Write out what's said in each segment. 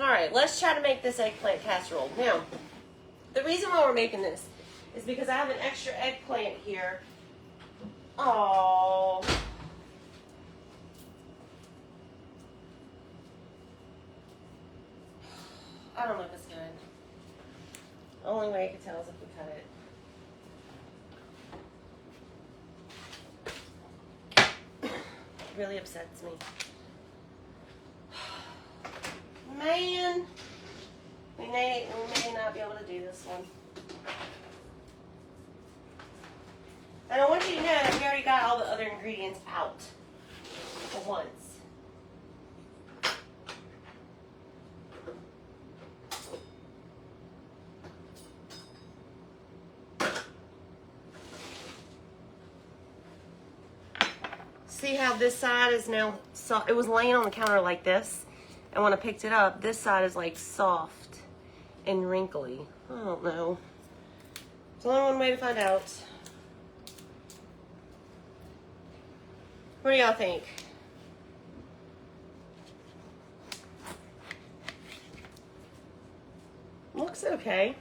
All right, let's try to make this eggplant casserole. Now, the reason why we're making this is because I have an extra eggplant here. Oh. I don't know if it's good. The only way I can tell is if we cut it. It really upsets me. Man, we may not be able to do this one. And I want you to know that we already got all the other ingredients out for once. See how this side is now soft? It was laying on the counter like this, and when I picked it up, this side is like soft and wrinkly. I don't know. There's only one way to find out. What do y'all think? Looks okay.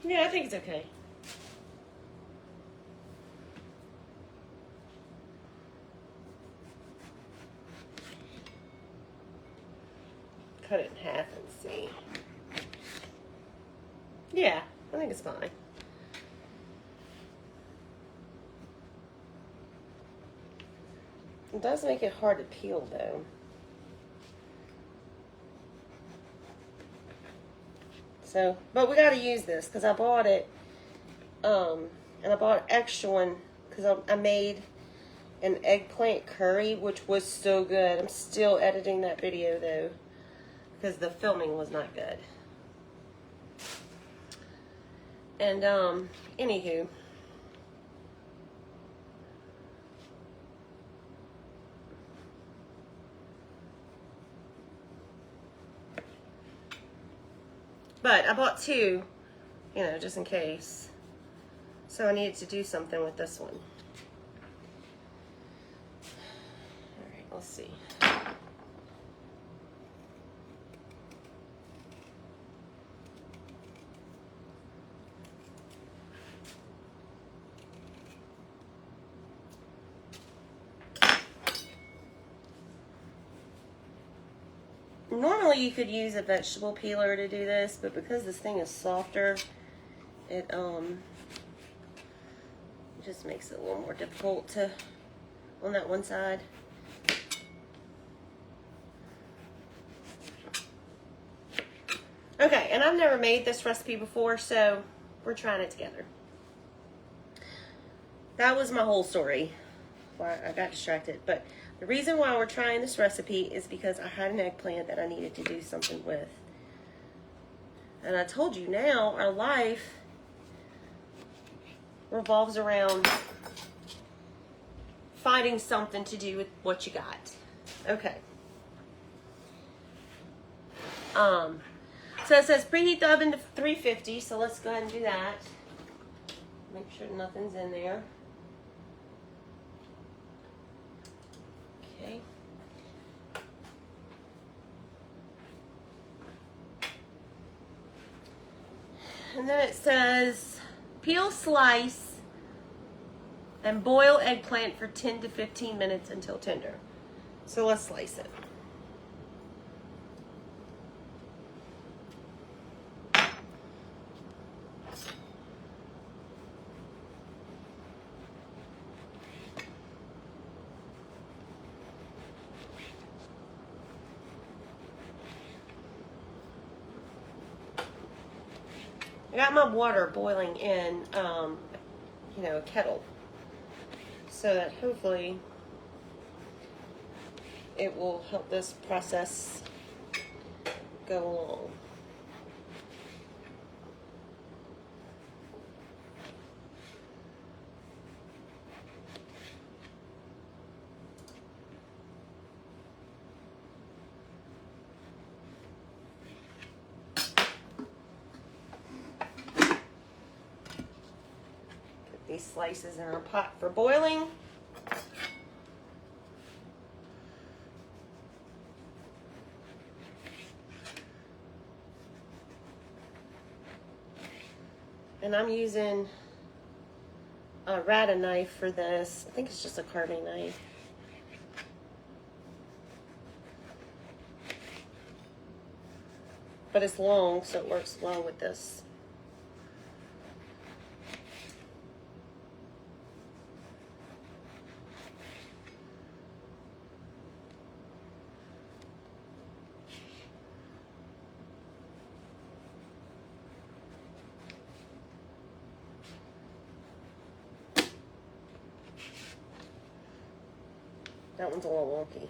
Yeah, I think it's okay. Cut it in half and see. Yeah, I think it's fine. It does make it hard to peel though. So, but we got to use this because I bought it, and I bought an extra one because I made an eggplant curry, which was so good. I'm still editing that video though because the filming was not good. And anywho, but I bought two, you know, just in case. So I needed to do something with this one. All right, let's see. Normally you could use a vegetable peeler to do this, but because this thing is softer, it just makes it a little more difficult to on that one side. Okay, and I've never made this recipe before, so we're trying it together. That was my whole story. Why I got distracted, but the reason why we're trying this recipe is because I had an eggplant that I needed to do something with. And I told you now, our life revolves around finding something to do with what you got. Okay. So it says preheat the oven to 350, so let's go ahead and do that. Make sure nothing's in there. Okay. And then it says peel, slice, and boil eggplant for 10 to 15 minutes until tender. So let's slice it. I got my water boiling in, you know, a kettle, so that hopefully it will help this process go along. these slices in our pot for boiling. And I'm using a rata knife for this. I think it's just a carving knife. But it's long, so it works well with this. That one's a little wonky.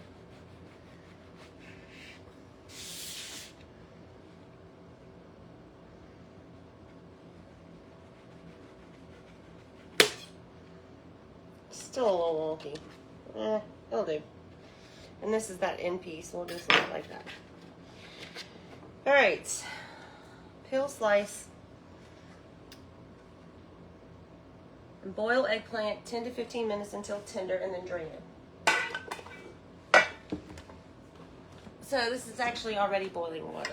Still a little wonky. It'll do. And this is that end piece. We'll just leave it like that. All right. Peel, slice, and boil eggplant 10 to 15 minutes until tender, and then drain it. So this is actually already boiling water.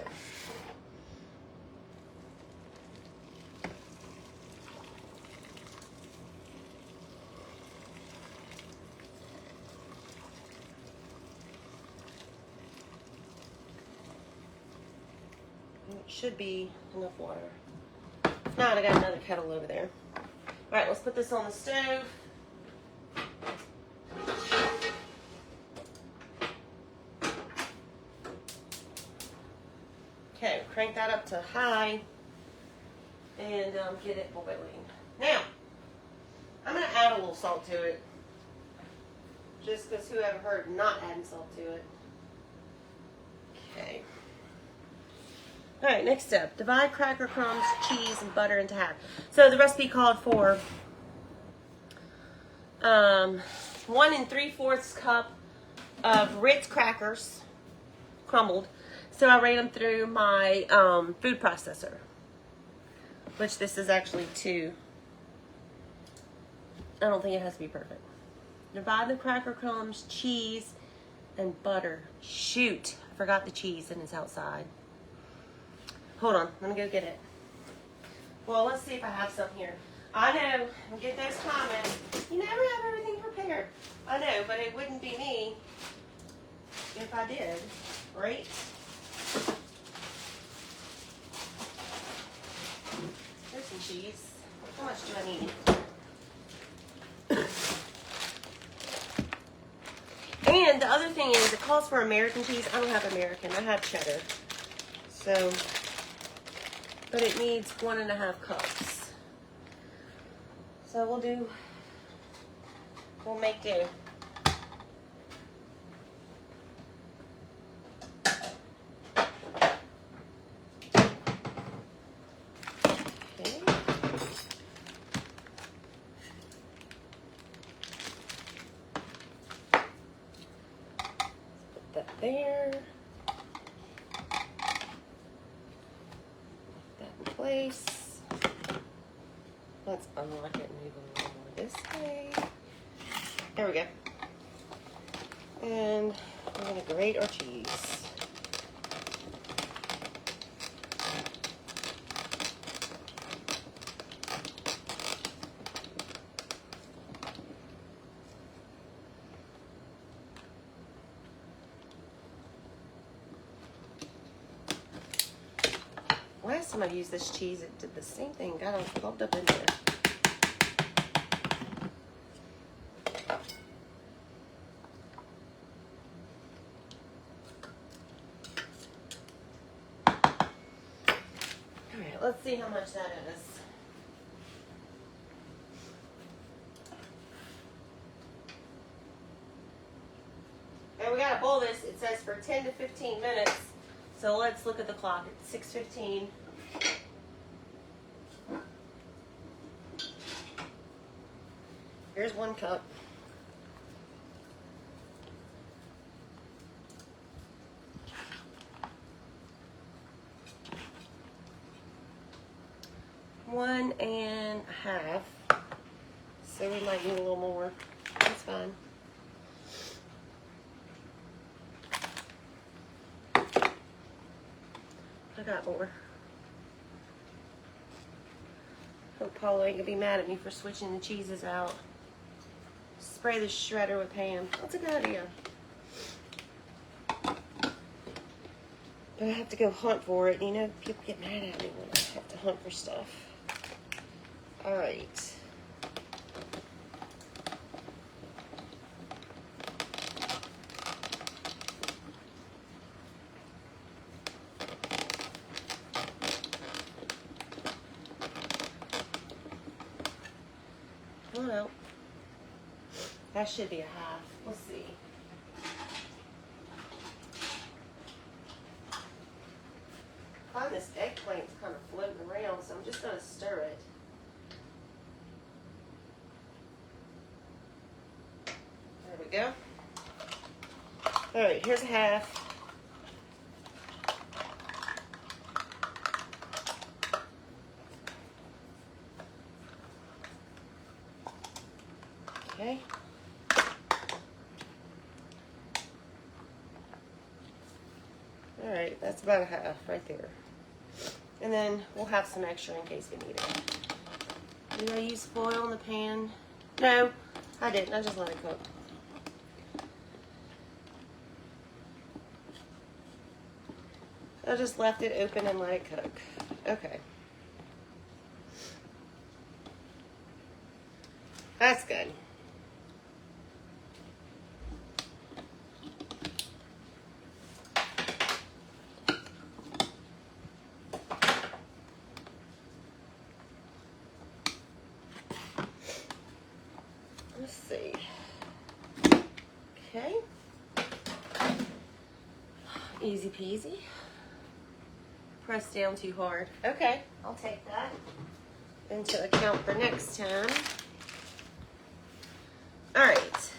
It should be enough water. If not, I got another kettle over there. All right, let's put this on the stove. Okay, crank that up to high and get it boiling. Now, I'm going to add a little salt to it. Just because who ever heard not adding salt to it. Okay. All right, next step. Divide cracker crumbs, cheese, and butter into half. So the recipe called for 1 3/4 cup of Ritz crackers, crumbled. So I ran them through my food processor, which this is actually 2. I don't think it has to be perfect. Divide the cracker crumbs, cheese, and butter. Shoot, I forgot the cheese and it's outside. Hold on, let me go get it. Well, let's see if I have some here. I know, and get those comments. You never have everything prepared. I know, but it wouldn't be me if I did, right? Here's some cheese. How much do I need? And the other thing is, it calls for American cheese. I don't have American. I have cheddar. So, but it needs 1.5 cups. So we'll make do. Okay. Put that there. Place. Let's unlock it and move it a little more this way. There we go. And we're going to grate our cheese. Last time I used this cheese, it did the same thing. Got all clumped up in there. All right, let's see how much that is. And we gotta boil this. It says for 10 to 15 minutes. So let's look at the clock. It's 6:15. Here's 1 cup. One and a half. so we might need a little more. That's fine. I got more. Hope Paula ain't gonna be mad at me for switching the cheeses out. Spray the shredder with ham. That's a good idea. But I have to go hunt for it. You know, people get mad at me when I have to hunt for stuff. All right. Oh no. That should be a half. We'll see. I find this eggplant's kind of floating around, so I'm just going to stir it. There we go. All right, here's a half. Okay. All right, that's about a half right there. And then we'll have some extra in case we need it. Did I use foil in the pan? No, I didn't. I just let it cook. I just left it open and let it cook. Okay. That's good. Let's see. Okay. Easy peasy. Press down too hard. Okay, I'll take that into account for next time. All right.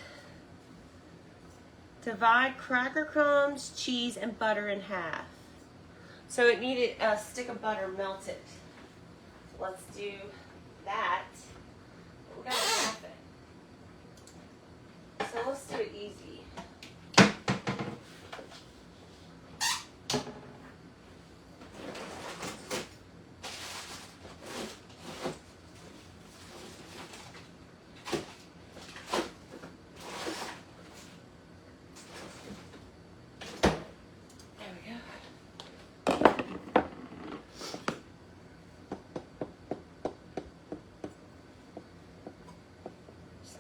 Divide cracker crumbs, cheese, and butter in half. So it needed a stick of butter melted. Let's do that. We gotta half it. So let's do it easy.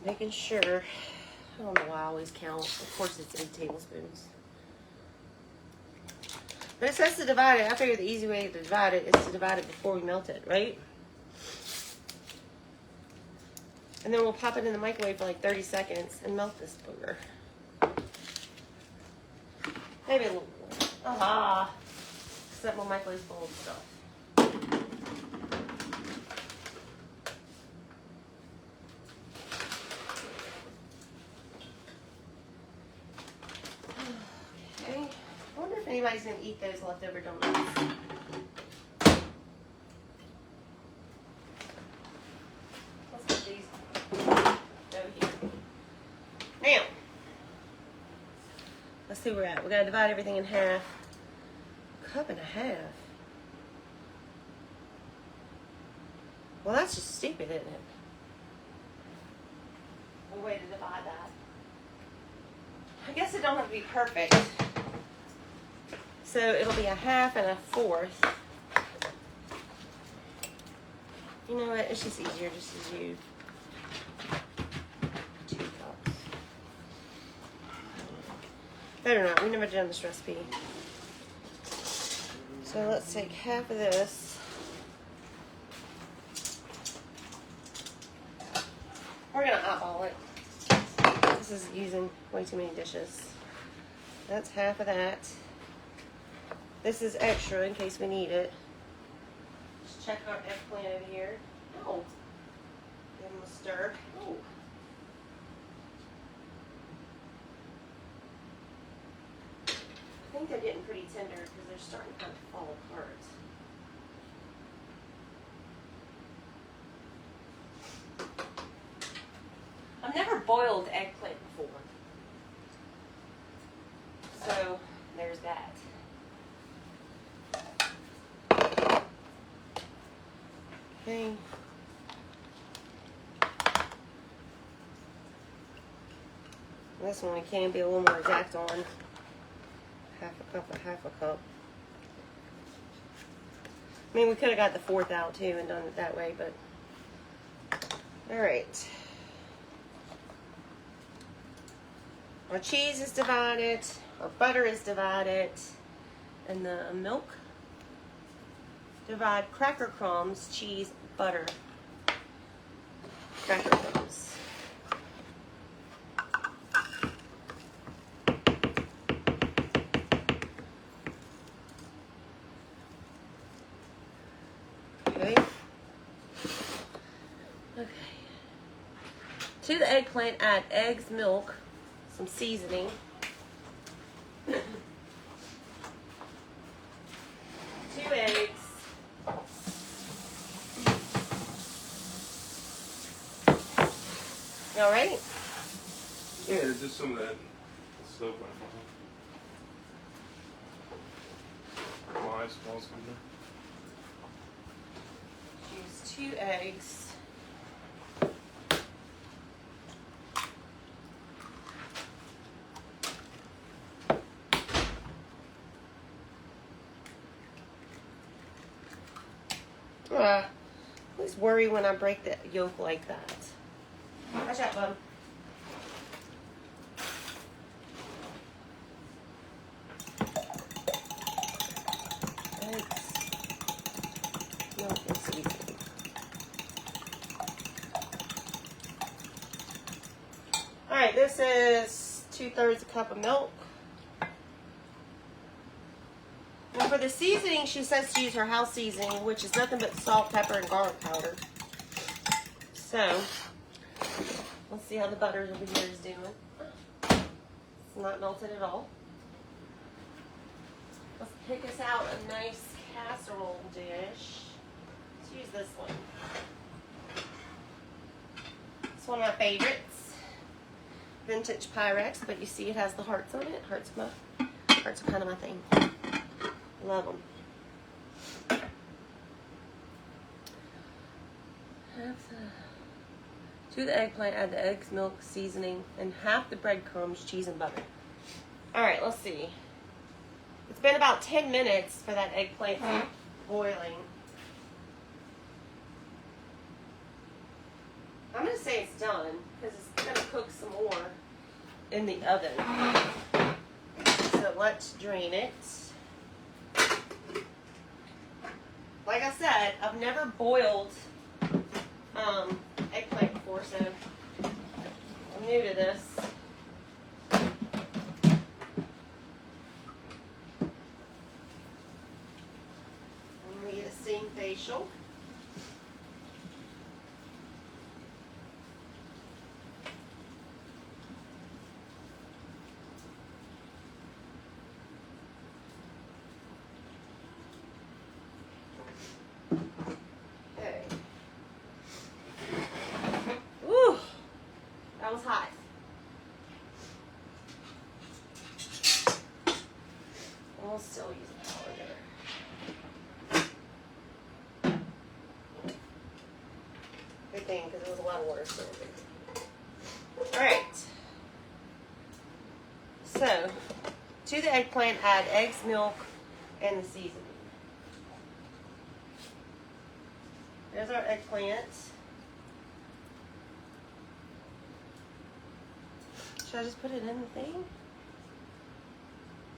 Making sure, I don't know why I always count. Of course it's 8 tablespoons. But it says to divide it. I figure the easy way to divide it is to divide it before we melt it, right? And then we'll pop it in the microwave for like 30 seconds and melt this booger. Maybe a little more. Aha! Except my microwave's full of stuff. Anybody's gonna eat those leftover donuts. Let's put these over here. Now, let's see where we're at. We gotta divide everything in half. Cup and a half. Well, that's just stupid, isn't it? A way to divide that. I guess it don't have to be perfect. So it'll be a half and a fourth. You know what? It's just easier just to do 2 cups. Better not. We've never done this recipe. So let's take half of this. We're going to eyeball it. This is using way too many dishes. That's half of that. This is extra in case we need it. Just check our eggplant over here. Oh. Give them a stir. Oh. I think they're getting pretty tender because they're starting to kind of fall apart. boiled eggplant before. So there's that. Okay. This one we can be a little more exact on. Half a cup and half a cup. I mean, we could have got the fourth out too and done it that way, but all right. Our cheese is divided, our butter is divided, and the milk. Divide cracker crumbs, cheese, butter, cracker crumbs. Okay. Okay. To the eggplant, add eggs, milk, some seasoning. 2 eggs. You all right? Yeah, there's just some of that soap on my eyes falls coming Use 2 eggs. I always worry when I break the yolk like that. Watch out, bub. Eggs, milk, and seasoning. All right, this is 2/3 a cup of milk. And for the seasoning, she says to use her house seasoning, which is nothing but salt, pepper, and garlic powder. So, let's see how the butter over here is doing. It's not melted at all. Let's pick us out a nice casserole dish. Let's use this one. It's one of my favorites. Vintage Pyrex, but you see it has the hearts on it. Hearts are kind of my thing. Love them. To the eggplant, add the eggs, milk, seasoning, and half the breadcrumbs, cheese, and butter. All right, let's see. It's been about 10 minutes for that eggplant boiling. I'm going to say it's done because it's going to cook some more in the oven. So let's drain it. Like I said, I've never boiled eggplant before, so I'm new to this. I'm going to get a steam facial. That was hot. And we'll still use a power there. Good thing, because there was a lot of water still in there. Alright. So, to the eggplant, add eggs, milk, and the seasoning. There's our eggplant. Should I just put it in the thing?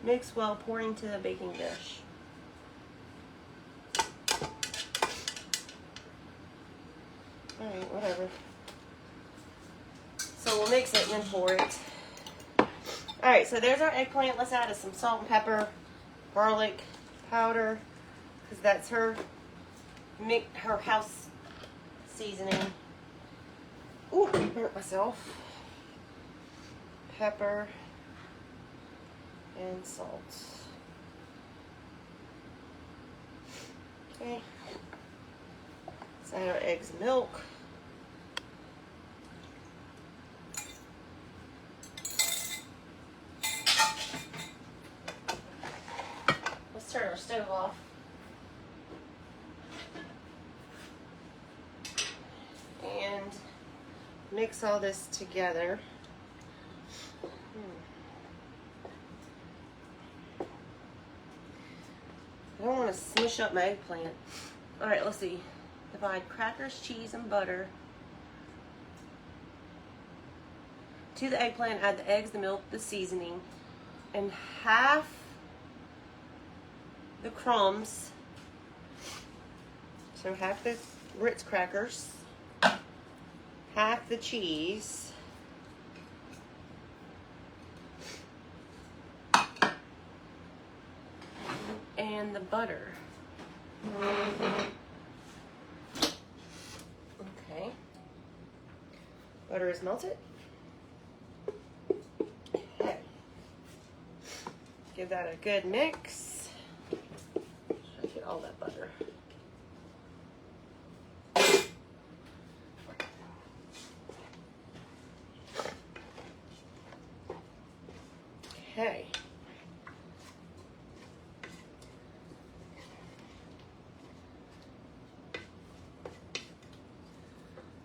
Mix well, pour into the baking dish. Alright, whatever. So we'll mix it and then pour it. Alright, so there's our eggplant. Let's add some salt and pepper, garlic powder, because that's her house seasoning. Ooh, I burnt myself. Pepper and salt. Okay. Let's add our eggs and milk. stove off. And mix all this together. I don't want to smush up my eggplant. All right, let's see. Divide crackers, cheese, and butter. To the eggplant, add the eggs, the milk, the seasoning, and half the crumbs. So half the Ritz crackers, half the cheese, and the butter. Okay. Butter is melted. Okay. Give that a good mix. Try to get all that butter. Okay.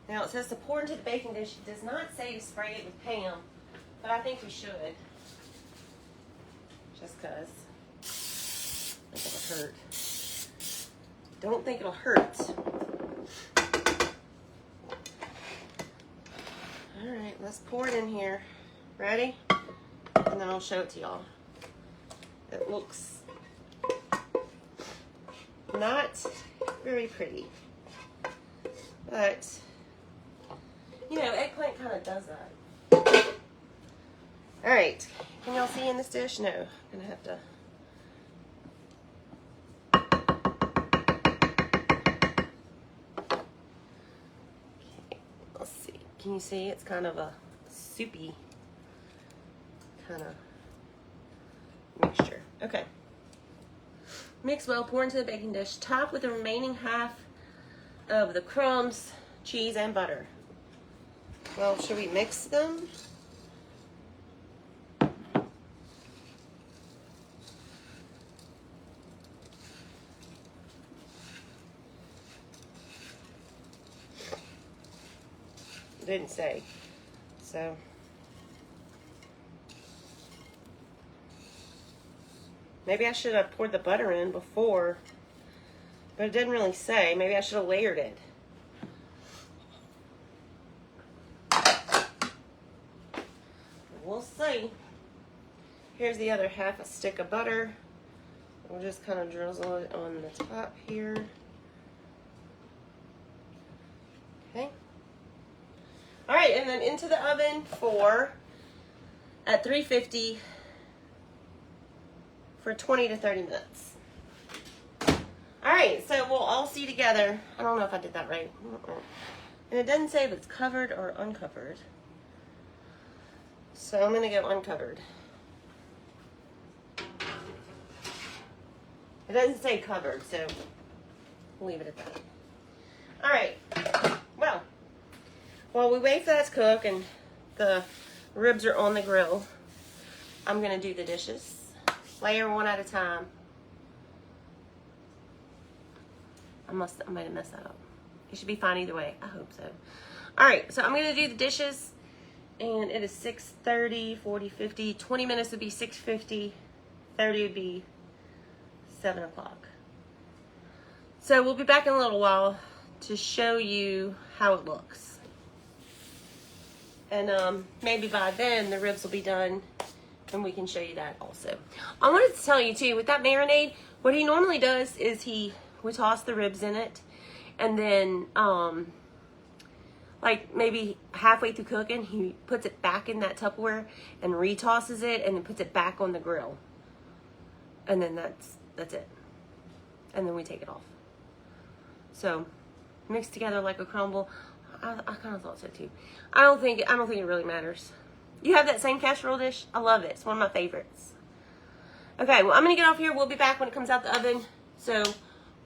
Now it says to pour into the baking dish. It does not say to spray it with Pam, but I think we should. Just because. I think it'll hurt. Don't think it'll hurt. Alright, let's pour it in here. Ready? And then I'll show it to y'all. It looks not very pretty. But, you know, eggplant kind of does that. Alright, can y'all see in this dish? No, I'm going to have to. Okay, let's see. Can you see? It's kind of a soupy kind of mixture. Okay. Mix well, pour into the baking dish. Top with the remaining half of the crumbs, cheese, and butter. Well, should we mix them? It didn't say. So maybe I should have poured the butter in before, but it didn't really say. Maybe I should have layered it. We'll see. Here's the other half a stick of butter. We'll just kind of drizzle it on the top here. Okay. All right, and then into the oven at 350 for 20 to 30 minutes. All right, so we'll all see together. I don't know if I did that right. And it doesn't say if it's covered or uncovered. So I'm gonna go uncovered. It doesn't say covered, so we'll leave it at that. All right, well, while we wait for that to cook and the ribs are on the grill, I'm gonna do the dishes. Layer one at a time. I might have messed that up. It should be fine either way. I hope so. All right, so I'm gonna do the dishes, and it is 6:30, 40, 50. 20 minutes would be 6:50. 30 would be 7 o'clock. So we'll be back in a little while to show you how it looks. And maybe by then the ribs will be done and we can show you that also. I wanted to tell you too, with that marinade, what he normally does is we toss the ribs in it, and then like maybe halfway through cooking, he puts it back in that Tupperware and retosses it and then puts it back on the grill. And then that's it. And then we take it off. So mixed together like a crumble. I kind of thought so too. I don't think it really matters. You have that same casserole dish? I love it. It's one of my favorites. Okay, well, I'm going to get off here. We'll be back when it comes out the oven. So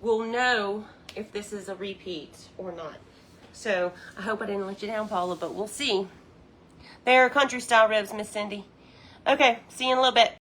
we'll know if this is a repeat or not. So I hope I didn't let you down, Paula, but we'll see. They're country style ribs, Miss Cindy. Okay, see you in a little bit.